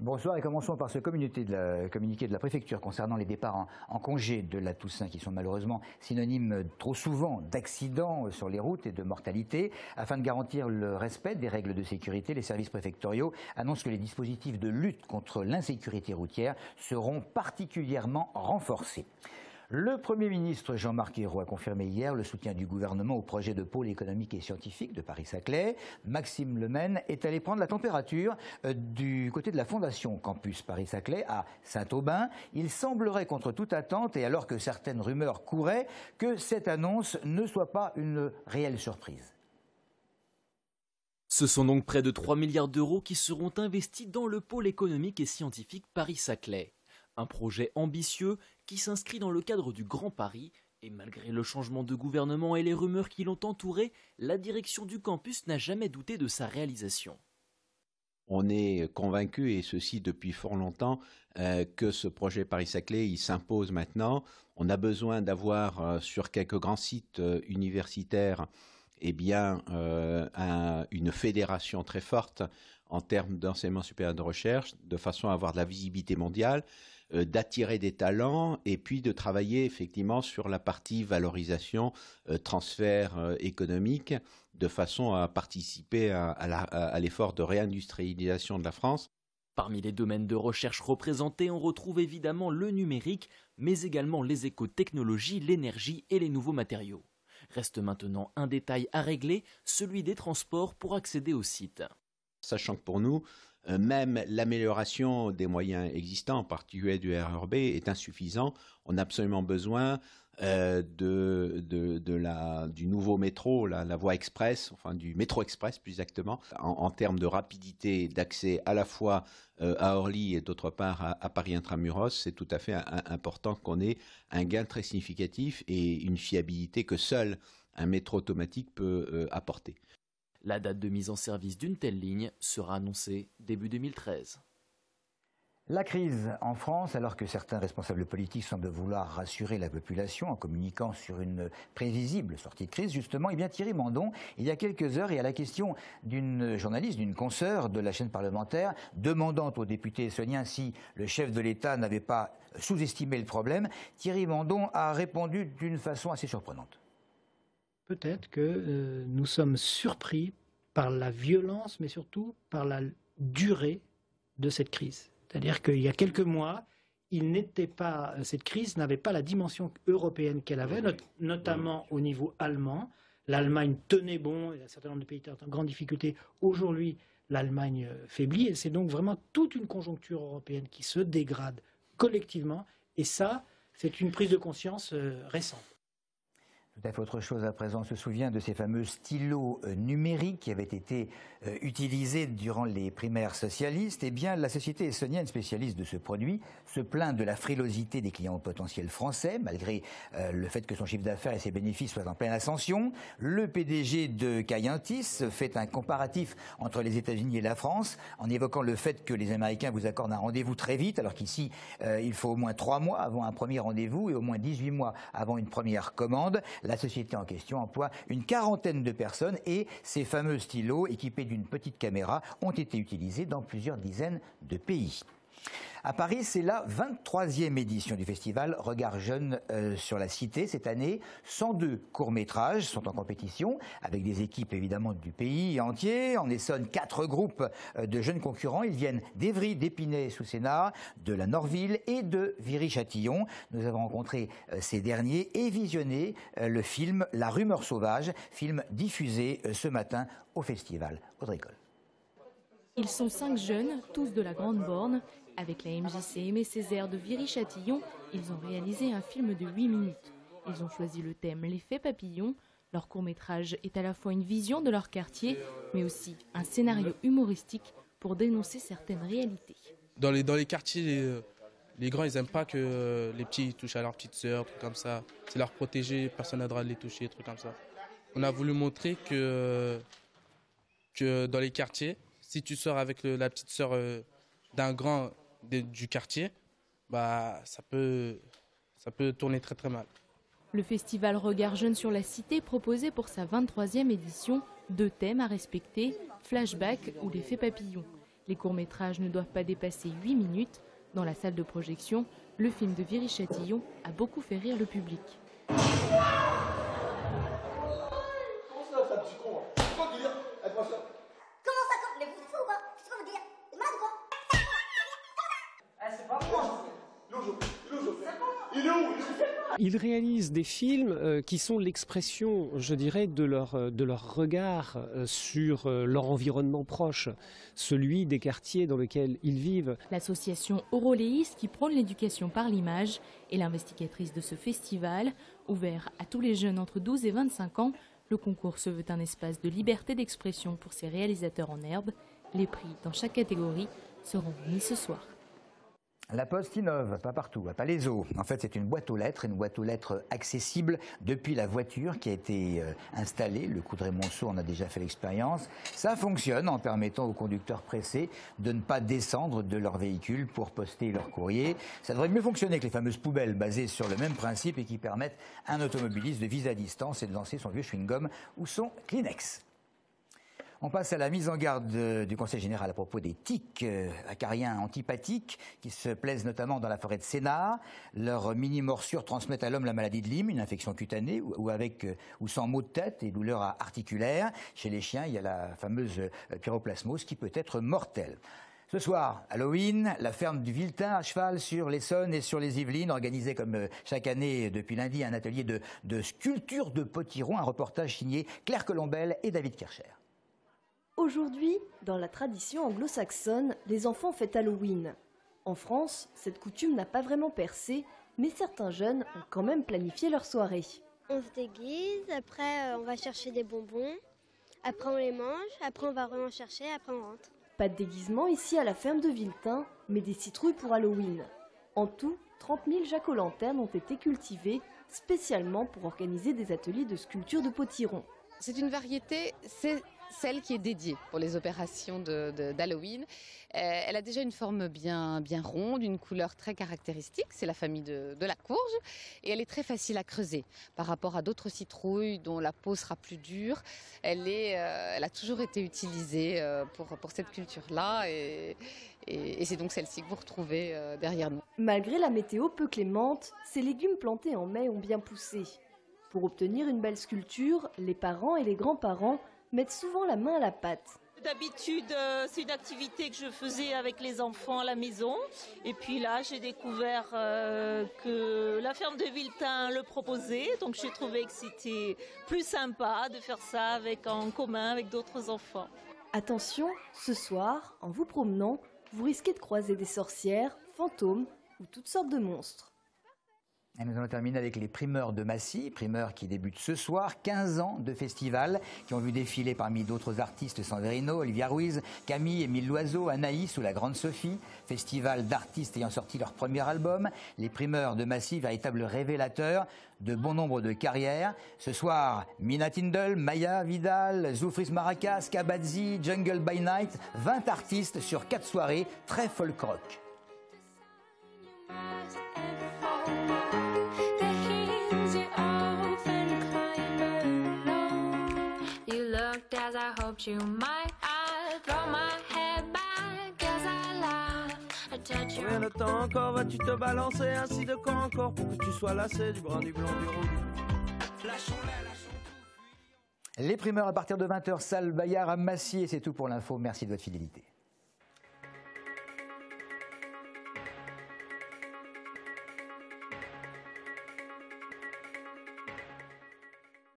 Bonsoir et commençons par ce communiqué de la préfecture concernant les départs en congé de la Toussaint qui sont malheureusement synonymes trop souvent d'accidents sur les routes et de mortalité. Afin de garantir le respect des règles de sécurité, les services préfectoraux annoncent que les dispositifs de lutte contre l'insécurité routière seront particulièrement renforcés. Le Premier ministre Jean-Marc Ayrault a confirmé hier le soutien du gouvernement au projet de pôle économique et scientifique de Paris-Saclay. Maxime Lemaine est allé prendre la température du côté de la Fondation Campus Paris-Saclay à Saint-Aubin. Il semblerait contre toute attente, et alors que certaines rumeurs couraient, que cette annonce ne soit pas une réelle surprise. Ce sont donc près de 3 milliards d'euros qui seront investis dans le pôle économique et scientifique Paris-Saclay. Un projet ambitieux qui s'inscrit dans le cadre du Grand Paris et malgré le changement de gouvernement et les rumeurs qui l'ont entouré, la direction du campus n'a jamais douté de sa réalisation. On est convaincu, et ceci depuis fort longtemps, que ce projet Paris-Saclay, il s'impose maintenant. On a besoin d'avoir sur quelques grands sites universitaires une fédération très forte en termes d'enseignement supérieur de recherche, de façon à avoir de la visibilité mondiale, d'attirer des talents et puis de travailler effectivement sur la partie valorisation, transfert économique, de façon à participer à l'effort de réindustrialisation de la France. Parmi les domaines de recherche représentés, on retrouve évidemment le numérique, mais également les écotechnologies, l'énergie et les nouveaux matériaux. Reste maintenant un détail à régler, celui des transports pour accéder au site. Sachant que pour nous, même l'amélioration des moyens existants, en particulier du RER B, est insuffisant. On a absolument besoin du nouveau métro, la voie express, enfin du métro express plus exactement, en termes de rapidité d'accès à la fois à Orly et d'autre part à Paris Intramuros. C'est tout à fait important qu'on ait un gain très significatif et une fiabilité que seul un métro automatique peut apporter. La date de mise en service d'une telle ligne sera annoncée début 2013. La crise en France, alors que certains responsables politiques semblent vouloir rassurer la population en communiquant sur une prévisible sortie de crise, justement, Thierry Mandon, il y a quelques heures, et à la question d'une journaliste, d'une consoeur de la chaîne parlementaire, demandant au député essonien si le chef de l'État n'avait pas sous-estimé le problème, Thierry Mandon a répondu d'une façon assez surprenante. Peut-être que nous sommes surpris par la violence, mais surtout par la durée de cette crise. C'est-à-dire qu'il y a quelques mois, cette crise n'avait pas la dimension européenne qu'elle avait, notamment au niveau allemand. L'Allemagne tenait bon, et un certain nombre de pays étaient en grande difficulté. Aujourd'hui, l'Allemagne faiblit, et c'est donc vraiment toute une conjoncture européenne qui se dégrade collectivement. Et ça, c'est une prise de conscience récente. Tout à fait autre chose à présent. On se souvient de ces fameux stylos numériques qui avaient été utilisés durant les primaires socialistes. Eh bien, la société essonienne spécialiste de ce produit se plaint de la frilosité des clients potentiels français, malgré le fait que son chiffre d'affaires et ses bénéfices soient en pleine ascension. Le PDG de Cayentis fait un comparatif entre les États-Unis et la France, en évoquant le fait que les Américains vous accordent un rendez-vous très vite, alors qu'ici, il faut au moins 3 mois avant un premier rendez-vous et au moins 18 mois avant une première commande. La société en question emploie une quarantaine de personnes et ces fameux stylos équipés d'une petite caméra ont été utilisés dans plusieurs dizaines de pays. À Paris, c'est la 23e édition du festival Regard Jeune sur la Cité. Cette année, 102 courts-métrages sont en compétition, avec des équipes évidemment du pays entier. En Essonne, 4 groupes de jeunes concurrents. Ils viennent d'Évry, d'Épinay sous Sénart, de la Norville et de Viry-Châtillon. Nous avons rencontré ces derniers et visionné le film La Rumeur Sauvage, film diffusé ce matin au festival. Audrey Coll. Ils sont 5 jeunes, tous de la Grande Borne. Avec la MJC Aimé Césaire de Viry-Châtillon, ils ont réalisé un film de 8 minutes. Ils ont choisi le thème L'effet papillon. Leur court-métrage est à la fois une vision de leur quartier, mais aussi un scénario humoristique pour dénoncer certaines réalités. Dans les quartiers, les grands, ils n'aiment pas que les petits touchent à leurs petites sœurs, trucs comme ça. C'est leur protéger, personne n'a le droit de les toucher, trucs comme ça. On a voulu montrer que dans les quartiers, si tu sors avec la petite sœur d'un grand du quartier, bah, ça peut tourner très très mal. Le festival Regard Jeune sur la Cité proposait pour sa 23e édition 2 thèmes à respecter, flashback ou l'effet papillon. Les courts-métrages ne doivent pas dépasser 8 minutes. Dans la salle de projection, le film de Viry-Châtillon a beaucoup fait rire le public. Ils réalisent des films qui sont l'expression, je dirais, de leur regard sur leur environnement proche, celui des quartiers dans lesquels ils vivent. L'association Euroléis, qui prône l'éducation par l'image, est l'investigatrice de ce festival. Ouvert à tous les jeunes entre 12 et 25 ans, le concours se veut un espace de liberté d'expression pour ces réalisateurs en herbe. Les prix dans chaque catégorie seront remis ce soir. La Poste innove, pas partout, à Palaiseau. En fait, c'est une boîte aux lettres accessible depuis la voiture qui a été installée. Le Coudray Monceau en a déjà fait l'expérience. Ça fonctionne en permettant aux conducteurs pressés de ne pas descendre de leur véhicule pour poster leur courrier. Ça devrait mieux fonctionner que les fameuses poubelles basées sur le même principe et qui permettent à un automobiliste de viser à distance et de lancer son vieux chewing-gum ou son Kleenex. On passe à la mise en garde du Conseil général à propos des tiques acariens antipathiques qui se plaisent notamment dans la forêt de Sénart. Leurs mini-morsures transmettent à l'homme la maladie de Lyme, une infection cutanée ou avec ou sans maux de tête et douleurs articulaires. Chez les chiens, il y a la fameuse pyroplasmose qui peut être mortelle. Ce soir, Halloween, la ferme du Viltin à cheval sur l'Essonne et sur les Yvelines organisait comme chaque année depuis lundi un atelier de sculpture de potiron, un reportage signé Claire Colombel et David Kircher. Aujourd'hui, dans la tradition anglo-saxonne, les enfants fêtent Halloween. En France, cette coutume n'a pas vraiment percé, mais certains jeunes ont quand même planifié leur soirée. On se déguise, après on va chercher des bonbons, après on les mange, après on va en chercher, après on rentre. Pas de déguisement ici à la ferme de Viltin, mais des citrouilles pour Halloween. En tout, 30 000 jack-o'-lanternes ont été cultivés, spécialement pour organiser des ateliers de sculpture de potiron. C'est une variété, c'est celle qui est dédiée pour les opérations d'Halloween. Elle a déjà une forme bien ronde, une couleur très caractéristique, c'est la famille de la courge, et elle est très facile à creuser par rapport à d'autres citrouilles dont la peau sera plus dure. Elle a toujours été utilisée pour cette culture-là, et c'est donc celle-ci que vous retrouvez derrière nous. Malgré la météo peu clémente, ces légumes plantés en mai ont bien poussé. Pour obtenir une belle sculpture, les parents et les grands-parents mettent souvent la main à la pâte. D'habitude, c'est une activité que je faisais avec les enfants à la maison. Et puis là, j'ai découvert que la ferme de Viltin le proposait. Donc j'ai trouvé que c'était plus sympa de faire ça en commun avec d'autres enfants. Attention, ce soir, en vous promenant, vous risquez de croiser des sorcières, fantômes ou toutes sortes de monstres. Et nous allons terminer avec les primeurs de Massy, primeurs qui débutent ce soir, 15 ans de festival, qui ont vu défiler parmi d'autres artistes Sanverino, Olivia Ruiz, Camille, Émile Loiseau, Anaïs ou la Grande Sophie. Festival d'artistes ayant sorti leur premier album. Les primeurs de Massy, véritables révélateurs de bon nombre de carrières. Ce soir, Mina Tindall, Maya Vidal, Zoufris Maracas, Kabadzi, Jungle by Night, 20 artistes sur 4 soirées, très folk rock. As I hoped you might, I throw my head back as I laugh. I touch you. Combien de temps encore vas-tu te balancer ainsi de camp encore pour que tu sois lassé du brun, du blanc, du rouge? Les primeurs à partir de 20h, salle Bayard à Massy, et c'est tout pour l'info. Merci de votre fidélité.